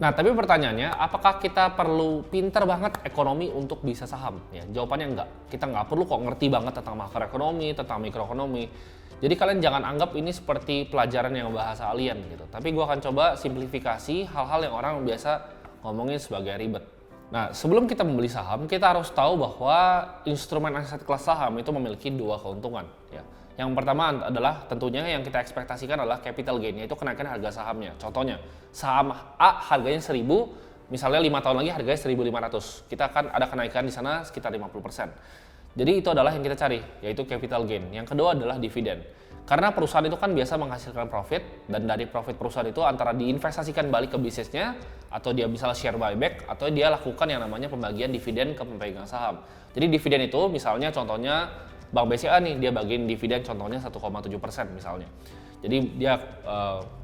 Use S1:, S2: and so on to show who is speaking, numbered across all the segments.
S1: Nah, tapi pertanyaannya, apakah kita perlu pinter banget ekonomi untuk bisa saham? Ya, jawabannya enggak. Kita nggak perlu kok ngerti banget tentang makroekonomi, tentang mikroekonomi. Jadi kalian jangan anggap ini seperti pelajaran yang bahasa alien gitu. Tapi gue akan coba simplifikasi hal-hal yang orang biasa ngomongin sebagai ribet. Nah, sebelum kita membeli saham, kita harus tahu bahwa instrumen aset kelas saham itu memiliki dua keuntungan. Ya. Yang pertama adalah tentunya yang kita ekspektasikan adalah capital gain, yaitu kenaikan harga sahamnya. Contohnya, saham A harganya 1000, misalnya 5 tahun lagi harganya 1500. Kita akan ada kenaikan di sana sekitar 50%. Jadi itu adalah yang kita cari, yaitu capital gain. Yang kedua adalah dividen. Karena perusahaan itu kan biasa menghasilkan profit, dan dari profit perusahaan itu antara diinvestasikan balik ke bisnisnya, atau dia misalnya share buyback, atau dia lakukan yang namanya pembagian dividen ke pemegang saham. Jadi dividen itu misalnya contohnya Bank BCA nih, dia bagiin dividen contohnya 1,7% misalnya. Jadi dia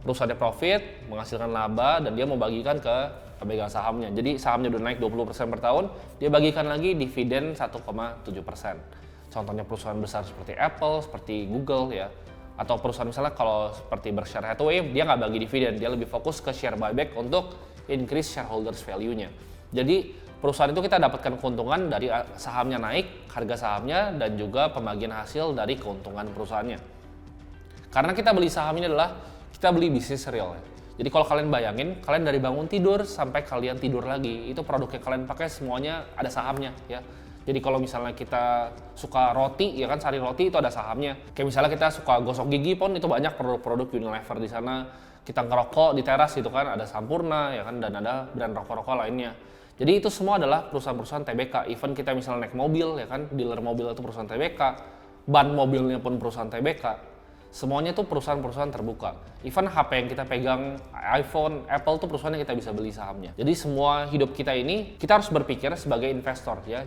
S1: perusahaannya profit, menghasilkan laba, dan dia mau bagikan ke pemegang sahamnya. Jadi sahamnya udah naik 20% per tahun, dia bagikan lagi dividen 1,7%. Contohnya perusahaan besar seperti Apple, seperti Google ya. Atau perusahaan misalnya kalau seperti Berkshire Hathaway, dia nggak bagi dividen, dia lebih fokus ke share buyback untuk increase shareholders value-nya. Jadi perusahaan itu kita dapatkan keuntungan dari sahamnya naik, harga sahamnya, dan juga pembagian hasil dari keuntungan perusahaannya. Karena kita beli saham ini adalah kita beli bisnis real ya. Jadi kalau kalian bayangin, kalian dari bangun tidur sampai kalian tidur lagi, itu produk yang kalian pakai semuanya ada sahamnya ya. Jadi kalau misalnya kita suka roti, ya kan sari roti itu ada sahamnya. Kayak misalnya kita suka gosok gigi pun itu banyak produk-produk Unilever di sana. Kita ngerokok di teras itu kan ada Sampurna ya kan, dan ada brand rokok-rokok lainnya. Jadi itu semua adalah perusahaan-perusahaan TBK. Even kita misalnya naik mobil ya kan, dealer mobil itu perusahaan TBK, ban mobilnya pun perusahaan TBK. Semuanya itu perusahaan-perusahaan terbuka. Even HP yang kita pegang, iPhone, Apple itu perusahaan yang kita bisa beli sahamnya. Jadi semua hidup kita ini kita harus berpikir sebagai investor ya.